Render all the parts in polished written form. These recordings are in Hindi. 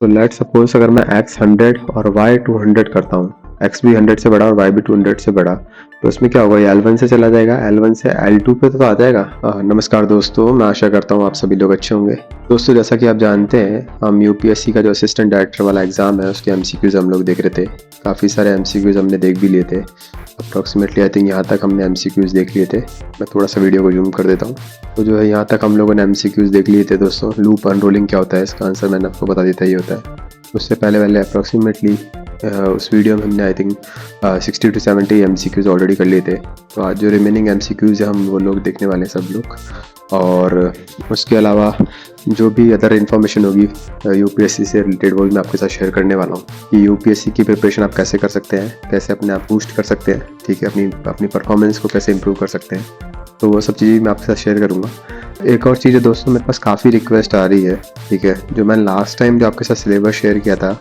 तो लेट सपोज अगर मैं x 100 और y 200 करता हूँ, x भी 100 से बड़ा और y भी 200 से बड़ा, तो इसमें क्या होगा, ये L1 से चला जाएगा, L1 से L2 पे तो आ जाएगा। नमस्कार दोस्तों, मैं आशा करता हूँ आप सभी लोग अच्छे होंगे। दोस्तों जैसा कि आप जानते हैं, हम यूपीएससी का जो असिस्टेंट डायरेक्टर वाला एग्ज़ाम है उसके एमसीक्यूज़ हम लोग देख रहे थे। काफ़ी सारे एमसीक्यूज़ हमने देख भी लिए थे। अप्रॉक्सीमेटली आई थिंक यहाँ तक हमने एमसीक्यूज़ देख लिए थे। मैं थोड़ा सा वीडियो को जूम कर देता हूँ। तो जो है यहाँ तक हम लोगों ने एमसीक्यूज़ देख लिए थे दोस्तों। लूप अनरोलिंग क्या होता है, इसका आंसर मैंने आपको बता देता ही होता है। उससे पहले अप्रॉक्सीमेटली उस वीडियो में हमने I think 60 to 70 MCQs already कर लिए थे। तो आज जो रिमेनिंग एमसीक्यूज़ है हम वो लोग देखने वाले हैं सब लोग। और उसके अलावा जो भी अदर इन्फॉर्मेशन होगी यूपीएससी से रिलेटेड वो भी मैं आपके साथ शेयर करने वाला हूँ कि यूपीएससी की प्रिपरेशन आप कैसे कर सकते हैं, कैसे अपने आप बूस्ट कर सकते हैं, ठीक है, अपनी परफॉर्मेंस को कैसे इंप्रूव कर सकते हैं। तो वो सब चीज़ें मैं आपके साथ शेयर करूँगा। एक और चीज़ है दोस्तों, मेरे पास काफ़ी रिक्वेस्ट आ रही है, ठीक है, जो मैंने लास्ट टाइम जो आपके साथ सिलेबस शेयर किया था,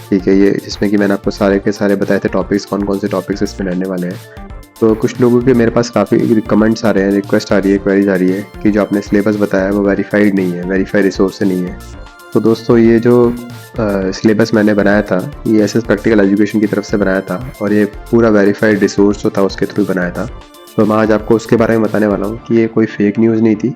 ठीक है, ये जिसमें कि मैंने आपको सारे के सारे बताए थे टॉपिक्स, कौन कौन से टॉपिक्स इसमें रहने वाले हैं। तो कुछ लोगों के मेरे पास काफ़ी कमेंट्स आ रहे हैं, रिक्वेस्ट आ रही है, क्वेरीज आ रही है कि जो आपने सिलेबस बताया है वो वेरीफाइड नहीं है, वेरीफाइड रिसोर्स से नहीं है। तो दोस्तों ये जो सिलेबस मैंने बनाया था ये एसएस प्रैक्टिकल एजुकेशन की तरफ से बनाया था और ये पूरा वेरीफाइड रिसोर्स जो था उसके थ्रू बनाया था। तो मैं आज आपको उसके बारे में बताने वाला हूँ कि ये कोई फेक न्यूज़ नहीं थी।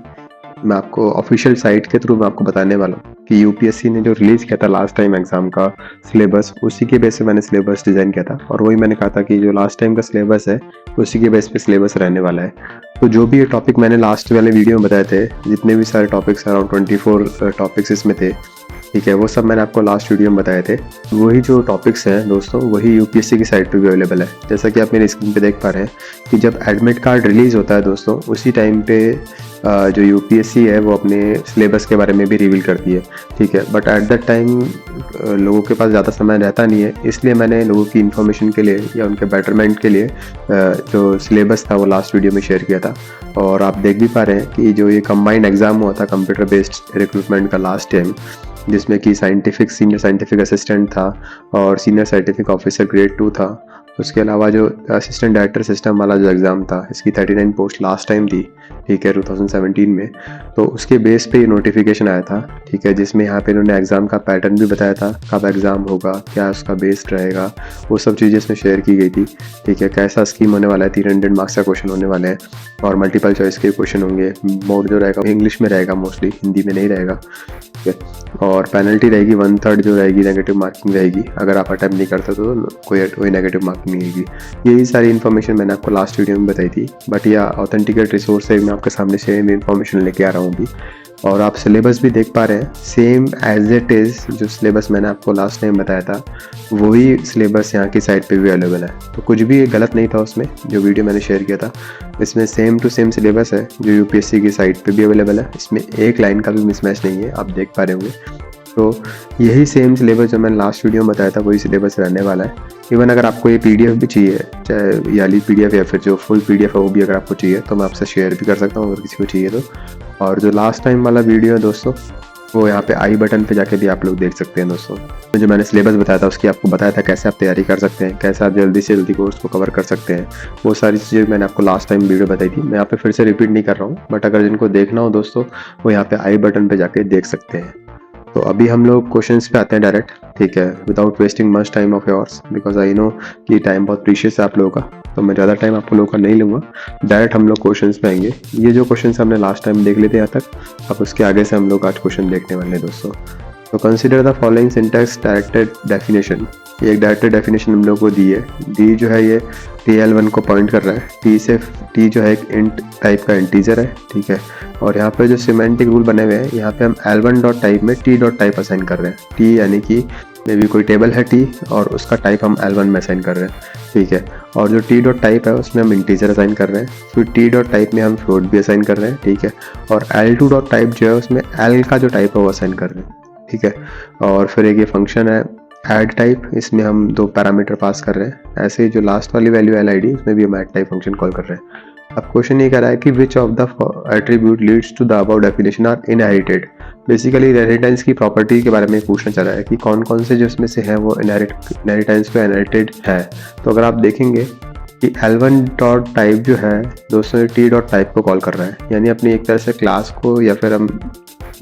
मैं आपको ऑफिशियल साइट के थ्रू मैं आपको बताने वाला हूँ कि यूपीएससी ने जो रिलीज़ किया था लास्ट टाइम एग्ज़ाम का सिलेबस, उसी के बेस पे मैंने सिलेबस डिज़ाइन किया था। और वही मैंने कहा था कि जो लास्ट टाइम का सिलेबस है उसी के बेस पे सिलेबस रहने वाला है। तो जो भी ये टॉपिक मैंने लास्ट वाले वीडियो में बताए थे, जितने भी सारे टॉपिक्स, अराउंड 24 टॉपिक्स इसमें थे, ठीक है, वो सब मैंने आपको लास्ट वीडियो में बताए थे। वही जो टॉपिक्स हैं दोस्तों वही यूपीएससी की साइट पे भी अवेलेबल है। जैसा कि आप मेरी स्क्रीन पे देख पा रहे हैं कि जब एडमिट कार्ड रिलीज़ होता है दोस्तों, उसी टाइम पे जो यूपीएससी है वो अपने सिलेबस के बारे में भी रिवील करती है, ठीक है। बट एट दैट टाइम लोगों के पास ज़्यादा समय रहता नहीं है, इसलिए मैंने लोगों की इन्फॉर्मेशन के लिए या उनके बेटरमेंट के लिए जो सिलेबस था वो लास्ट वीडियो में शेयर किया था। और आप देख भी पा रहे हैं कि जो ये कंबाइंड एग्ज़ाम हुआ था कंप्यूटर बेस्ड रिक्रूटमेंट का लास्ट टाइम, जिसमें कि सीनियर साइंटिफिक असिस्टेंट था और सीनियर साइंटिफिक ऑफिसर ग्रेड 2 था। उसके अलावा जो असिस्टेंट डायरेक्टर सिस्टम वाला जो एग्ज़ाम था, इसकी 39 पोस्ट लास्ट टाइम थी, ठीक है, 2017 में। तो उसके बेस पे ये नोटिफिकेशन आया था, ठीक है, जिसमें यहाँ पे इन्होंने एग्ज़ाम का पैटर्न भी बताया था, कब एग्ज़ाम होगा, क्या उसका बेस्ड रहेगा, वो सब चीज़ें इसमें शेयर की गई थी, ठीक है। कैसा स्कीम होने वाला है, 300 मार्क्स का क्वेश्चन होने वाले हैं और मल्टीपल चॉइस के क्वेश्चन होंगे। मोड जो रहेगा इंग्लिश में रहेगा, मोस्टली हिंदी में नहीं रहेगा, ठीक है। और पेनल्टी रहेगी 1/3 जो रहेगी, नेगेटिव मार्किंग रहेगी। अगर आप अटैम्प्ट नहीं करते तो कोई नेगेटिव मार्किंग नहीं रहेगी। यही सारी इन्फॉर्मेशन मैंने आपको लास्ट वीडियो में बताई थी। बट यह ऑथेंटिकेट रिसोर्स से मैं आपके सामने सेम इन्फॉर्मेशन लेके आ रहा हूँ अभी। और आप सिलेबस भी देख पा रहे हैं, सेम एज इट इज़ जो सिलेबस मैंने आपको लास्ट टाइम बताया था वही सिलेबस यहाँ की साइट पे भी अवेलेबल है। तो कुछ भी गलत नहीं था उसमें, जो वीडियो मैंने शेयर किया था इसमें सेम टू सेम सिलेबस है जो यूपीएससी की साइट पे भी अवेलेबल है। इसमें एक लाइन का भी मिसमैच नहीं है, आप देख पा रहे होंगे। तो यही सेम सिलेबस जो मैंने लास्ट वीडियो में बताया था वही सिलेबस रहने वाला है। इवन अगर आपको ये पीडीएफ भी चाहिए, चाहे याली पीडीएफ या फिर जो फुल पीडीएफ है वो भी अगर आपको चाहिए तो मैं आपसे शेयर भी कर सकता हूँ अगर किसी को चाहिए तो। और जो लास्ट टाइम वाला वीडियो है दोस्तों, वो यहाँ पे आई बटन पे जाके भी आप लोग देख सकते हैं दोस्तों। तो जो मैंने सिलेबस बताया था उसकी आपको बताया था कैसे आप तैयारी कर सकते हैं, कैसे आप जल्दी से जल्दी कोर्स को कवर कर सकते हैं, वो सारी चीज़ें मैंने आपको लास्ट टाइम वीडियो बताई थी। मैं यहाँ पे फिर से रिपीट नहीं कर रहा हूँ, बट अगर जिनको देखना हो दोस्तों वो यहाँ पे आई बटन पे जाके देख सकते हैं। तो अभी हम लोग क्वेश्चंस पे आते हैं डायरेक्ट, ठीक है, without wasting much time of yours, because I know कि टाइम बहुत प्रीशियस है आप लोगों का, तो मैं ज़्यादा टाइम आप लोगों का नहीं लूँगा। डायरेक्ट हम लोग क्वेश्चंस पे आएंगे। ये जो क्वेश्चंस हमने लास्ट टाइम देख लिए थे यहाँ तक, अब उसके आगे से हम लोग आज क्वेश्चन देखने वाले हैं दोस्तों। तो consider the following syntax directed definition. ये एक डायरेक्टेड डेफिनेशन हम लोग को दी है। डी जो है ये TL1 को पॉइंट कर रहा है। टी जो है एक इंट टाइप का इंटीजर है, ठीक है। और यहाँ पे जो सिमेंटिक रूल बने हुए हैं, यहाँ पे हम L1 डॉट टाइप में T डॉट टाइप असाइन कर रहे हैं। T यानी कि मे भी कोई टेबल है T और उसका टाइप हम L1 में असाइन कर रहे हैं, ठीक है। और जो T डॉट टाइप है उसमें हम इंटीजर असाइन कर रहे हैं। फिर T डॉट टाइप में हम फ्लोट भी असाइन कर रहे हैं, ठीक है। और L2 डॉट टाइप जो है उसमें L का जो टाइप है वो असाइन कर रहे हैं, ठीक है। और फिर एक ये फंक्शन है ऐड टाइप, इसमें हम 2 पैरामीटर पास कर रहे हैं। ऐसे ही जो लास्ट वाली वैल्यू LID उसमें भी हम ऐड टाइप फंक्शन कॉल कर रहे हैं। अब क्वेश्चन ये कह रहा है कि which of the attribute leads to the above definition are inherited. Basically inheritance की प्रॉपर्टी के बारे में पूछना चाह रहा है कि कौन कौन से जो इसमें से हैं वो इनहेरिटेंस पे इनहेरिटेड है। तो अगर आप देखेंगे कि L1 डॉट टाइप जो है दोस्तों T डॉट टाइप को कॉल कर रहा है, यानी अपनी एक तरह से क्लास को या फिर हम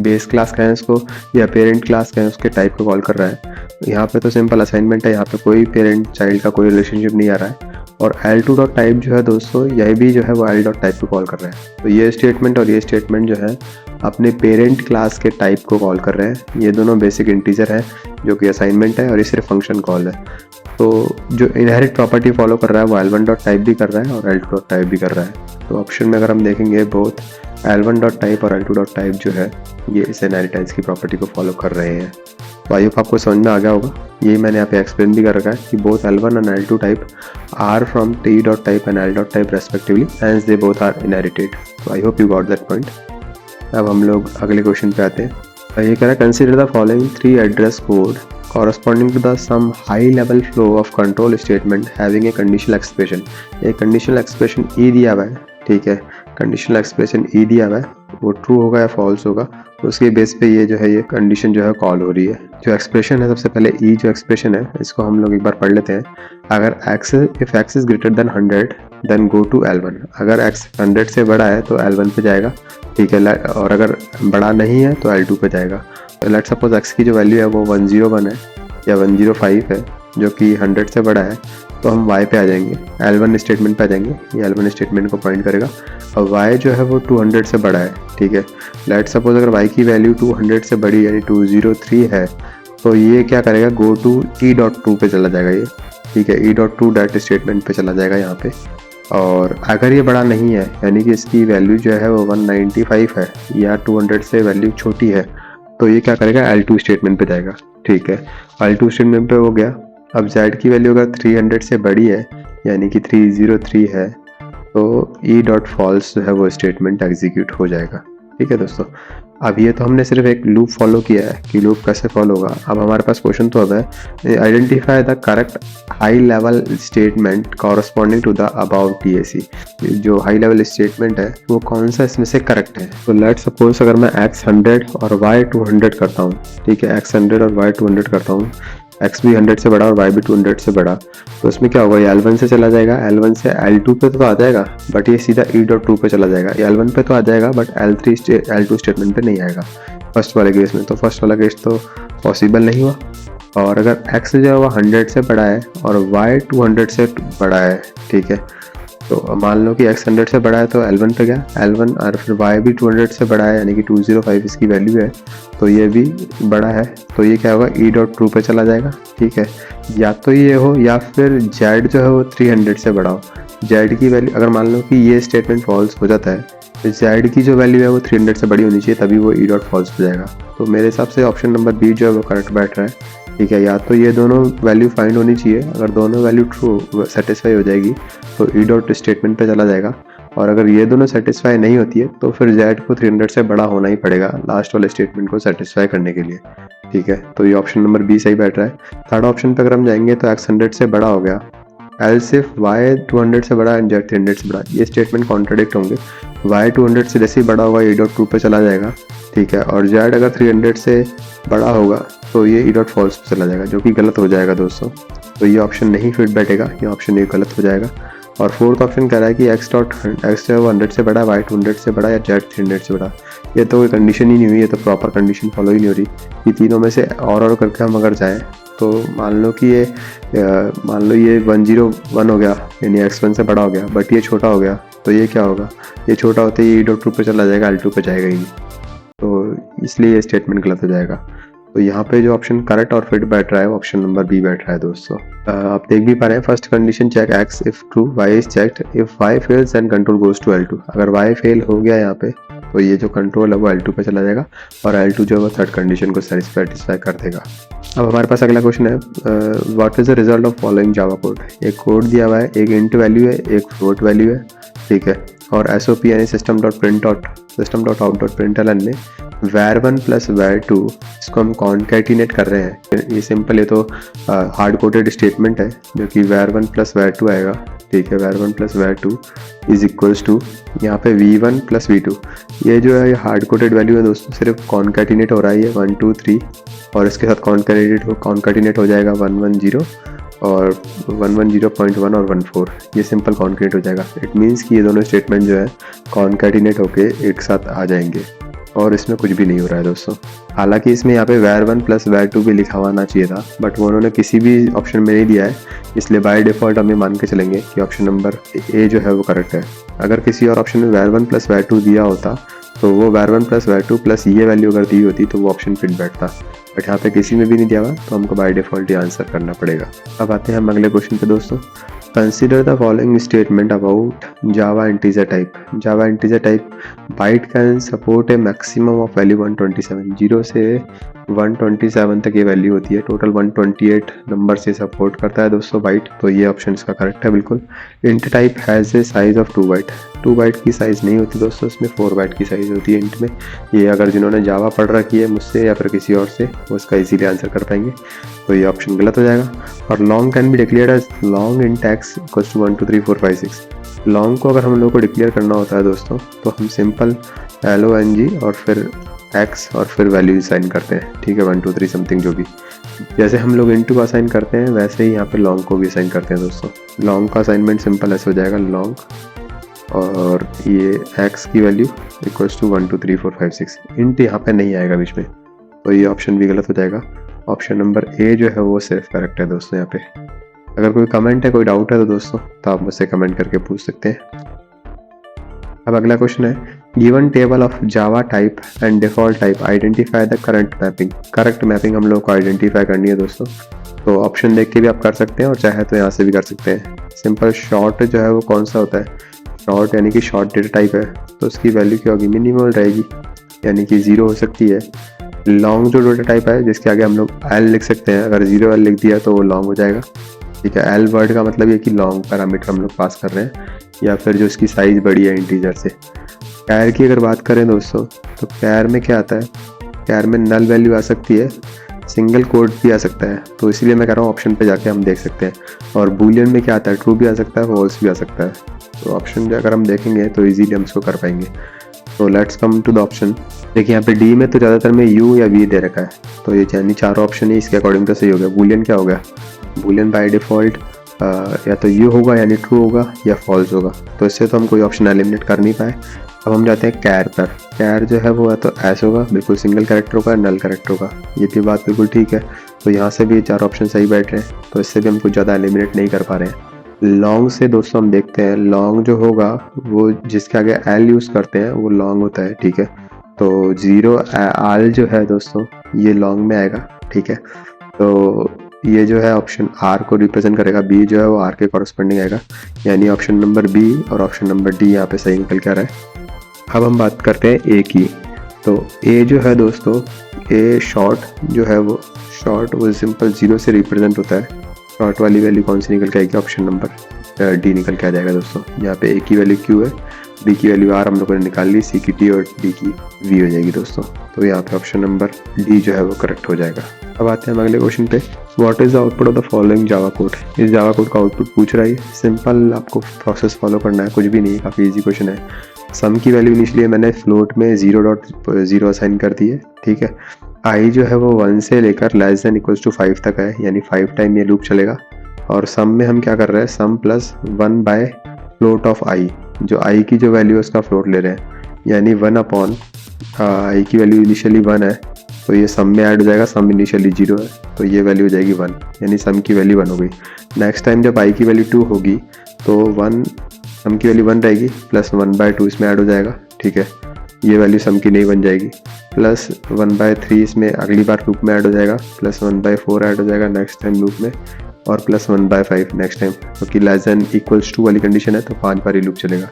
बेस क्लास का है इसको या पेरेंट क्लास का है उसके टाइप को कॉल कर रहा है। यहाँ पे तो सिंपल असाइनमेंट है, यहाँ पे कोई पेरेंट चाइल्ड का कोई रिलेशनशिप नहीं आ रहा है। और L2 डॉट टाइप जो है दोस्तों, यह भी जो है वो L डॉट टाइप को कॉल कर रहा है। तो ये स्टेटमेंट और ये स्टेटमेंट जो है अपने पेरेंट क्लास के टाइप को कॉल कर रहे हैं। ये दोनों बेसिक इंटीजर है जो कि असाइनमेंट है और ये सिर्फ फंक्शन कॉल है। तो जो इनहेरिट प्रॉपर्टी फॉलो कर रहा है वो L1 डॉट टाइप भी कर रहा है और L2 डॉट टाइप भी कर रहा है। तो ऑप्शन में अगर हम देखेंगे बोथ L1 डॉट टाइप और L2 डॉट टाइप जो है ये इस इनहेरिटेंस की प्रॉपर्टी को फॉलो कर रहे हैं। तो आई होप आपको समझ में आ गया होगा। यही मैंने यहाँ पे एक्सप्लेन भी कर रखा है कि both L1 and L2 type are from T dot type and L dot type respectively, hence they both are inherited. तो I hope you got that point. अब हम लोग अगले क्वेश्चन पे आते हैं। ये कह रहा है consider the following 3 address code corresponding to the some high level flow of control statement having a conditional expression। ये conditional expression E दिया हुआ है, ठीक है। conditional expression E दिया हुआ है, वो true होगा या false होगा, तो उसके बेस पे ये जो है ये कंडीशन जो है कॉल हो रही है। जो एक्सप्रेशन है सबसे पहले E जो एक्सप्रेशन है इसको हम लोग एक बार पढ़ लेते हैं। अगर if x is greater than 100 then go to L1। अगर x 100 से बड़ा है तो L1 पे जाएगा, ठीक है। और अगर बड़ा नहीं है तो L2 पे जाएगा। लेट सपोज x की जो वैल्यू है वो 101 है या 105 है जो कि 100 से बड़ा है, तो हम y पे आ जाएंगे, L1 स्टेटमेंट पे आ जाएंगे। ये L1 स्टेटमेंट को पॉइंट करेगा और y जो है वो 200 से बड़ा है, ठीक है। लेट सपोज अगर y की वैल्यू 200 से बड़ी यानी 203 है तो ये क्या करेगा, गो टू E.2 पे चला जाएगा ये, ठीक है। E.2 डाट स्टेटमेंट पे चला जाएगा यहाँ पे। और अगर ये बड़ा नहीं है यानी कि इसकी वैल्यू जो है वो 195 है या 200 से वैल्यू छोटी है, तो ये क्या करेगा, L2 स्टेटमेंट पे जाएगा, ठीक है। L2 स्टेटमेंट पे हो गया। अब Z की वैल्यू अगर 300 से बड़ी है यानी कि 303 है तो E डॉट फॉल्स जो है वो स्टेटमेंट एग्जीक्यूट हो जाएगा, ठीक है दोस्तों। अब ये तो हमने सिर्फ एक लूप फॉलो किया है कि लूप कैसे फॉलो होगा। अब हमारे पास क्वेश्चन तो अब है identify the correct high level statement corresponding to the above TAC। जो हाई लेवल स्टेटमेंट है वो कौन सा इसमें से करेक्ट है। तो लेट सपोज अगर मैं x 100 और y 200 करता हूँ, ठीक है, x 100 और y 200 करता हूँ, x भी 100 से बड़ा और y भी 200 से बड़ा, तो इसमें क्या होगा, ये L1 से चला जाएगा, L1 से L2 पे तो आ जाएगा बट ये सीधा E.2 पे चला जाएगा। ये L1 पे तो आ जाएगा बट L2 स्टेटमेंट पे नहीं आएगा फर्स्ट वाले केस में। तो फर्स्ट वाला केस तो पॉसिबल नहीं हुआ। और अगर x जो है वो 100 से बड़ा है और y 200 से बड़ा है, ठीक है, तो मान लो कि x 100 से बड़ा है तो L1 पे गया, L1 और फिर y भी 200 से बड़ा है यानी कि 205 इसकी वैल्यू है, तो ये भी बड़ा है, तो ये क्या होगा, E.2 पे चला जाएगा, ठीक है। या तो ये हो या फिर Z जो है वो 300 से बड़ा हो। Z की वैल्यू अगर मान लो कि ये स्टेटमेंट फॉल्स हो जाता है तो Z की जो वैल्यू है वो 300 से बड़ी होनी चाहिए, तभी वो E.डॉट फॉल्स हो जाएगा। तो मेरे हिसाब से ऑप्शन नंबर बी जो है वो करेक्ट बैठ रहा है, ठीक है। या तो ये दोनों वैल्यू फाइंड होनी चाहिए, अगर दोनों वैल्यू ट्रू सेटिस्फाई हो जाएगी तो E.डॉट स्टेटमेंट पे चला जाएगा, और अगर ये दोनों सेटिस्फाई नहीं होती है तो फिर Z को 300 से बड़ा होना ही पड़ेगा लास्ट वाले स्टेटमेंट को सेटिस्फाई करने के लिए, ठीक है। तो ये ऑप्शन नंबर बी सही बैठ रहा है। थर्ड ऑप्शन पे अगर हम जाएंगे तो x 100 से बड़ा हो गया, एल्स इफ y 200 से बड़ा एंड z 300 से बड़ा, ये स्टेटमेंट कॉन्ट्राडिक्ट होंगे। y 200 से जैसे ही बड़ा होगा E.2 पे चला जाएगा, ठीक है, और z अगर 300 से बड़ा होगा तो ये E.डॉट फॉल्स पे चला जाएगा, जो कि गलत हो जाएगा दोस्तों। तो ये ऑप्शन नहीं फिट बैठेगा, ये ऑप्शन ये गलत हो जाएगा। और फोर्थ ऑप्शन कह रहा है कि x जो है वो 100 से बड़ा, y 200 से बड़ा या z 300 से बड़ा। ये तो कोई कंडीशन ही नहीं हुई, ये तो प्रॉपर कंडीशन फॉलो ही नहीं हो रही। ये तीनों में से और करके हम अगर जाएँ तो मान लो कि ये 101 हो गया यानी x1 से बड़ा हो गया, बट ये छोटा हो गया, तो ये क्या होगा, ये छोटा होते ही E.2 पे चला जाएगा, L2 पे जाएगा ही, तो इसलिए ये स्टेटमेंट गलत हो जाएगा। तो यहाँ पे जो ऑप्शन करेक्ट और फिट बैठ रहा है वो ऑप्शन नंबर बी बैठ रहा है दोस्तों। आप देख भी पा रहे हैं, first condition check x if true y is checked, if y fails then control goes to L2। अगर y फेल हो गया यहाँ पे तो ये जो कंट्रोल है वो L2 पे चला जाएगा और L2 जो है वो थर्ड कंडीशन को सेटिस्फाई कर देगा। अब हमारे पास अगला क्वेश्चन है, what is the result of following Java code. एक कोड दिया हुआ है, एक इंट वैल्यू है, एक फ्लोट वैल्यू है, ठीक है, और SOP यानी system dot out dot println में var1 प्लस var2 इसको हम कॉन्कैटिनेट कर रहे हैं। ये सिंपल, ये तो हार्ड कोडेड स्टेटमेंट है जो कि var1 प्लस var2 आएगा, ठीक है। var1 plus var2 is equals to यहाँ पे v1 प्लस v2। ये जो है ये हार्ड कोडेड वैल्यू है दोस्तों, सिर्फ कॉन्कैटिनेट हो रहा है ये 1 2 3 और इसके साथ कॉन्कैटिनेट हो जाएगा 110 और 110.1 और 14, ये सिंपल कॉन्कैटिनेट हो जाएगा। इट मीन्स कि ये दोनों स्टेटमेंट जो है कॉन्कैटिनेट होके एक साथ आ जाएंगे, और इसमें कुछ भी नहीं हो रहा है दोस्तों। हालांकि इसमें यहाँ पे var1 प्लस var2 भी लिखा हुआ आना चाहिए था, बट वो उन्होंने किसी भी ऑप्शन में नहीं दिया है, इसलिए बाय डिफ़ॉल्ट हम ये मान के चलेंगे कि ऑप्शन नंबर ए जो है वो करेक्ट है। अगर किसी और ऑप्शन में var1 प्लस var2 दिया होता तो वो var1 प्लस var2 प्लस ये वैल्यू अगर दी होती तो वो ऑप्शन फिट बैठता, बट यहाँ पे किसी में भी नहीं दिया हुआ, तो हमको बाय डिफ़ॉल्ट ये आंसर करना पड़ेगा। अब आते हैं हम अगले क्वेश्चन पे दोस्तों। Consider the following statement about Java integer type. Java integer type byte can support a maximum of value 127, 0 से 127 तक ये वैल्यू होती है, टोटल 128 नंबर से सपोर्ट करता है दोस्तों बाइट, तो ये ऑप्शन इसका करेक्ट है बिल्कुल। Int type has a size of 2 byte. 2 byte की साइज़ नहीं होती दोस्तों, इसमें 4 बाइट की साइज़ होती है इंट में। ये अगर जिन्होंने जावा पढ़ रखी है मुझसे या फिर किसी और से, वो इसका इजीली आंसर कर पाएंगे, तो ये ऑप्शन गलत हो जाएगा। और long can be declared as long int x equals to 1 2 3 4 5 6। Long को अगर हम लोग को डिक्लेयर करना होता है दोस्तों, तो हम सिंपल LONG और फिर एक्स और फिर वैल्यू असाइन करते हैं, ठीक है, 1 2 3 समथिंग जो भी। जैसे हम लोग इंटू का असाइन करते हैं वैसे ही यहाँ पे लॉन्ग को भी असाइन करते हैं दोस्तों। लॉन्ग का असाइनमेंट सिंपल ऐसे हो जाएगा, लॉन्ग और ये एक्स की वैल्यू इक्वल्स टू 1 2 3 4 5 6। इंट यहाँ पे नहीं आएगा बीच में, तो ये ऑप्शन भी गलत हो जाएगा। ऑप्शन नंबर ए जो है वो सिर्फ करेक्ट है दोस्तों यहाँ पे। अगर कोई कमेंट है, कोई डाउट है तो दोस्तों तो आप मुझसे कमेंट करके पूछ सकते हैं। अब अगला क्वेश्चन है, given table of Java type and default type identify the current mapping. Correct mapping हम लोग को आइडेंटिफाई करनी है दोस्तों, तो ऑप्शन देख के भी आप कर सकते हैं और चाहे तो यहाँ से भी कर सकते हैं। सिंपल शॉर्ट जो है वो कौन सा होता है, शॉर्ट यानी कि शॉर्ट डेटा टाइप है, तो उसकी वैल्यू क्या होगी, मिनिमल रहेगी, यानी कि 0 हो सकती है। लॉन्ग जो डेटा टाइप है जिसके आगे हम लोग एल लिख सकते हैं, अगर 0 एल लिख दिया तो वो लॉन्ग हो जाएगा, ठीक है। एल वर्ड का मतलब ये कि लॉन्ग पैरामीटर हम लोग पास कर रहे हैं, या फिर जो इसकी साइज़ बड़ी है इंटीजर से। कैर की अगर बात करें दोस्तों, तो कैर में क्या आता है, कैर में नल वैल्यू आ सकती है, सिंगल कोड भी आ सकता है, तो इसलिए मैं कह रहा हूँ ऑप्शन पे जाके हम देख सकते हैं। और बूलियन में क्या आता है, ट्रू भी आ सकता है, फॉल्स भी आ सकता है, तो ऑप्शन अगर हम देखेंगे तो इजीली हम इसको कर पाएंगे। तो let's come to the option. देखिए यहाँ पे डी में तो ज़्यादातर में यू या वी दे रखा है, तो ये यानी चारों ऑप्शन ही इसके अकॉर्डिंग तो सही हो गया। बूलियन क्या हो गया, बूलियन बाय डिफ़ॉल्ट या तो यू होगा यानी ट्रू होगा या फॉल्स होगा, तो इससे तो हम कोई ऑप्शन एलिमिनेट कर नहीं पाए। अब हम जाते हैं कैर पर। कैर जो है वो या तो एस होगा, बिल्कुल सिंगल कैरेक्टर होगा, नल कैरेक्टर होगा, ये भी बात बिल्कुल ठीक है। तो यहाँ से भी 4 ऑप्शन सही बैठ रहे हैं, तो इससे भी हम कुछ ज़्यादा एलिमिनेट नहीं कर पा रहे हैं। लॉन्ग से दोस्तों हम देखते हैं, लॉन्ग जो होगा वो जिसके आगे एल यूज़ करते हैं वो लॉन्ग होता है, ठीक है। तो 0 एल जो है दोस्तों ये लॉन्ग में आएगा, ठीक है। तो ये जो है ऑप्शन आर को रिप्रेजेंट करेगा, बी जो है वो आर के कॉरस्पॉन्डिंग आएगा, यानी ऑप्शन नंबर बी और ऑप्शन नंबर डी यहाँ पे सही निकल के आ रहा है। अब हम बात करते हैं ए की। तो ए जो है दोस्तों, ए शॉर्ट जो है वो शॉर्ट वो सिंपल 0 से रिप्रेजेंट होता है। शॉर्ट वाली वैल्यू कौन सी निकल के आएगी, ऑप्शन नंबर डी निकल के आ जाएगा दोस्तों। यहाँ पे ए की वैल्यू क्यू है, बी की वैल्यू आर हम लोगों ने निकाल ली, सी की टी और डी की वी हो जाएगी दोस्तों। तो यहाँ पे ऑप्शन नंबर डी जो है वो करेक्ट हो जाएगा। अब आते हैं हम अगले क्वेश्चन पे। What is the output of the following Java code. इस जावा कोड का आउटपुट पूछ रहा है, सिंपल आपको प्रोसेस फॉलो करना है, कुछ भी नहीं, काफ़ी इजी क्वेश्चन है। सम की वैल्यू इनिशियली मैंने फ्लोट में 0.0 असाइन कर दी है, ठीक है। आई जो है वो 1 से लेकर लेस देन इक्वल्स टू 5 तक है, यानी 5 टाइम ये लूप चलेगा। और सम में हम क्या कर रहे हैं, सम प्लस 1 बाय फ्लोट ऑफ आई, जो आई की जो वैल्यू है उसका फ्लोट ले रहे हैं, यानी 1 अपॉन आई की वैल्यू इनिशियली 1 है, तो ये सम में ऐड हो जाएगा, सम इनिशियली 0 है, तो ये वैल्यू हो जाएगी 1, यानी सम की वैल्यू 1 हो गई। नेक्स्ट टाइम जब आई की वैल्यू 2 होगी तो 1 सम की वैल्यू 1 रहेगी, प्लस 1/2 इसमें ऐड हो जाएगा, ठीक है। ये वैल्यू सम की नहीं बन जाएगी, प्लस 1/3 इसमें अगली बार लूप में ऐड हो जाएगा, प्लस 1/4 ऐड हो जाएगा नेक्स्ट टाइम लूप में, और प्लस 1/5 नेक्स्ट टाइम, क्योंकि लेस देन इक्वल्स टू वाली कंडीशन है तो 5 बार ही लूप चलेगा।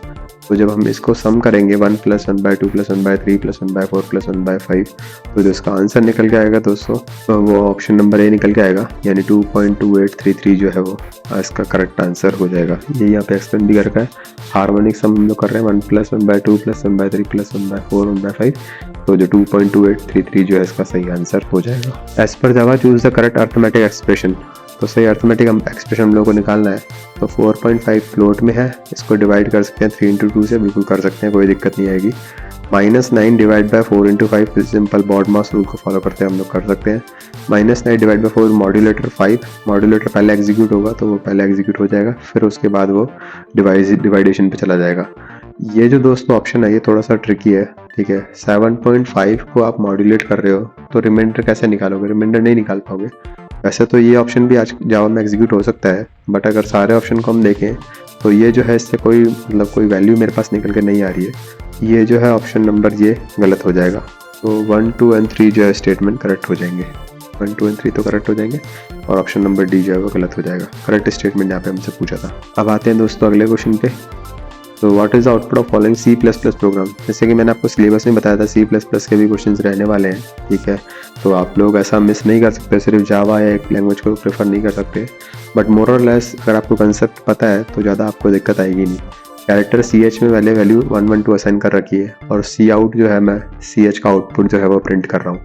तो जब हम इसको सम करेंगे 1 प्लस 1/2 प्लस 1/3 प्लस 1/4 प्लस 1/5, तो जो इसका आंसर निकल के आएगा दोस्तों, तो वो ऑप्शन नंबर ए निकल के आएगा, यानी 2.2833 जो है वो इसका करेक्ट आंसर हो जाएगा। ये यहाँ पे एक्सप्लेन भी करके है। हार्मोनिक सम हम लोग कर रहे हैं 1 प्लस 1/2 प्लस 1/3 प्लस 1/4 1/5, तो जो 2.2833 जो है इसका सही आंसर हो जाएगा। As per Java choose the correct arithmetic expression. तो सही अर्थमेटिक एक्सप्रेशन हम लोग को निकालना है, तो 4.5 फ्लोट में है, इसको डिवाइड कर सकते हैं 3 into 2 से, बिल्कुल कर सकते हैं, कोई दिक्कत नहीं आएगी। -9 divide by 4 into 5, simple BODMAS rule को फॉलो करते हैं हम लोग कर सकते हैं। -9 डिवाइड बाय 4 मॉड्यूलेटर 5, मॉड्यूलेटर पहले एग्जीक्यूट होगा तो वो पहले एग्जीक्यूट हो जाएगा, फिर उसके बाद वो डिवाइडेशन पे चला जाएगा। ये जो दोस्तों ऑप्शन है ये थोड़ा सा ट्रिकी है, ठीक है। 7.5 को आप मॉड्यूलेट कर रहे हो तो रिमाइंडर कैसे निकालोगे, रिमाइंडर नहीं निकाल पाओगे। वैसे तो ये ऑप्शन भी आज जावा में एग्जीक्यूट हो सकता है, बट अगर सारे ऑप्शन को हम देखें तो ये जो है इससे कोई मतलब कोई वैल्यू मेरे पास निकल के नहीं आ रही है। ये जो है ऑप्शन नंबर ये गलत हो जाएगा। तो 1, 2 एंड 3 जो है स्टेटमेंट करेक्ट हो जाएंगे, 1, 2 एंड 3 तो करेक्ट हो जाएंगे और ऑप्शन नंबर डी जो है वो गलत हो जाएगा। करेक्ट स्टेटमेंट यहाँ पे हमसे पूछा था। अब आते हैं दोस्तों अगले क्वेश्चन पे। तो what is the output of following C++ program. जैसे कि मैंने आपको सिलेबस में बताया था C++ के भी क्वेश्चंस रहने वाले हैं, ठीक है। तो आप लोग ऐसा मिस नहीं कर सकते, सिर्फ जावा या एक लैंग्वेज को प्रेफर नहीं कर सकते, बट मोर और लेस अगर आपको कंसेप्ट पता है तो ज़्यादा आपको दिक्कत आएगी नहीं। कैरेक्टर CH में पहले वैल्यू 112 असाइन कर रखी है और C आउट जो है मैं CH का आउटपुट जो है वो प्रिंट कर रहा हूँ।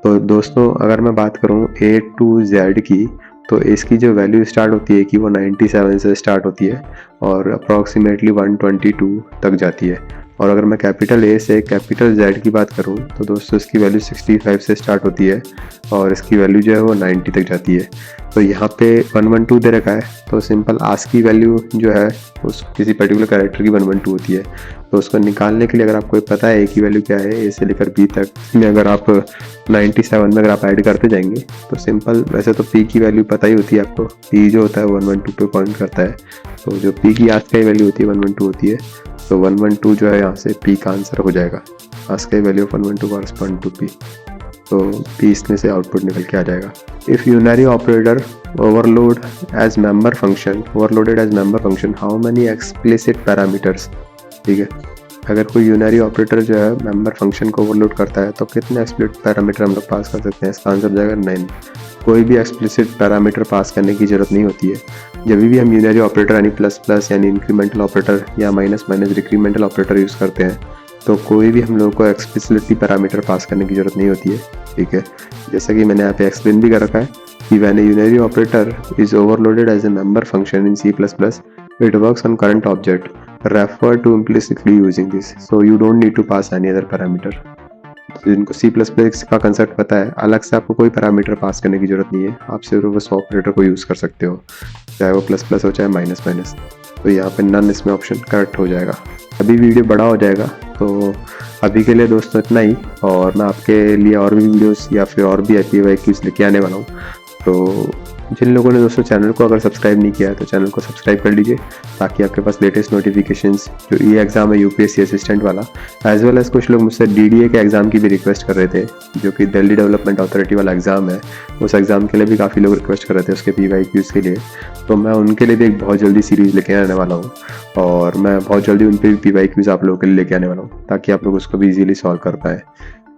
तो दोस्तों अगर मैं बात करूँ A to Z की, तो इसकी जो वैल्यू स्टार्ट होती है कि वो 97 से स्टार्ट होती है और अप्रॉक्सीमेटली 122 तक जाती है। और अगर मैं कैपिटल A से कैपिटल Z की बात करूँ तो दोस्तों इसकी वैल्यू 65 से स्टार्ट होती है और इसकी वैल्यू जो है वो 90 तक जाती है। तो यहाँ पे 112 दे रखा है, तो सिंपल आस्क की वैल्यू जो है उस किसी पर्टिकुलर कैरेक्टर की 112 होती है। तो उसको निकालने के लिए अगर आपको पता है A की वैल्यू क्या है, A से लेकर B तक में अगर आप 97 में अगर आप ऐड करते जाएंगे तो सिंपल, वैसे तो P की वैल्यू पता ही होती है आपको, P जो होता है 112 पे पॉइंट करता है। तो जो P की आस्क की वैल्यू होती है 112 होती है, तो 112 जो है यहाँ से P का आंसर हो जाएगा। आस्क की value of 112 correspond to P, तो P इसमें से आउटपुट निकल के आ जाएगा। If unary operator overload as member function, overloaded as member function, how many explicit parameters, ठीक है। अगर कोई यूनरी ऑपरेटर जो है मेंबर फंक्शन को ओवरलोड करता है तो कितने एक्सप्लिसिट पैरामीटर हम लोग पास कर सकते हैं, इसका आंसर जाएगा 9। कोई भी एक्सप्लिसिट पैरामीटर पास करने की जरूरत नहीं होती है। जब भी हम यूनरी ऑपरेटर यानी प्लस प्लस यानी इंक्रीमेंटल ऑपरेटर या minus minus decremental operator use करते हैं तो कोई भी हम लोग को एक्सप्लिसिटली पैरामीटर पास करने की जरूरत नहीं होती है, ठीक है। जैसा कि मैंने यहाँ पे एक्सप्लेन भी कर रखा है कि when a unary operator is overloaded as a member function in C++, it works on current object, refer to implicitly using this, so you don't need to pass any other parameter। जिनको C++ का कंसेप्ट पता है, अलग से आपको कोई पैरामीटर पास करने की जरूरत नहीं है, आप सिर्फ उस ऑपरेटर को यूज़ कर सकते हो, चाहे वो प्लस प्लस हो चाहे माइनस माइनस। तो यहाँ पे नन इसमें ऑप्शन करेक्ट हो जाएगा। अभी वीडियो बड़ा हो जाएगा, तो अभी के लिए दोस्तों इतना ही, और मैं आपके लिए और भी वीडियोस या फिर और भी FAQs लेके आने वाला हूँ। तो जिन लोगों ने दोस्तों चैनल को अगर सब्सक्राइब नहीं किया है तो चैनल को सब्सक्राइब कर लीजिए, ताकि आपके पास लेटेस्ट नोटिफिकेशंस, जो ये एग्ज़ाम है UPSC असिस्टेंट वाला, एज वेल एज कुछ लोग मुझसे DDA के एग्ज़ाम की भी रिक्वेस्ट कर रहे थे, जो कि दिल्ली डेवलपमेंट अथॉरिटी वाला एग्ज़ाम है। उस एग्ज़ाम के लिए भी काफ़ी लोग रिक्वेस्ट कर रहे थे उसके PYQs के लिए, तो मैं उनके लिए भी एक बहुत जल्दी सीरीज़ लेके आने वाला हूँ, और मैं बहुत जल्दी उन पर भी PYQs आप लोगों के लिए लेके आने वाला हूँ, ताकि आप लोग उसको भी ईजिली सॉल्व कर पाएँ।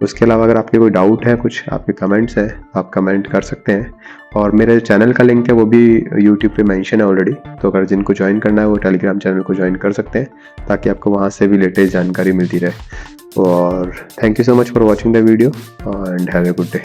उसके अलावा अगर आपके कोई डाउट है, कुछ आपके कमेंट्स हैं, आप कमेंट कर सकते हैं। और मेरे चैनल का लिंक है वो भी यूट्यूब पे मेंशन है ऑलरेडी, तो अगर जिनको ज्वाइन करना है वो टेलीग्राम चैनल को ज्वाइन कर सकते हैं, ताकि आपको वहाँ से भी लेटेस्ट जानकारी मिलती रहे। और thank you so much for watching the video and have a good day.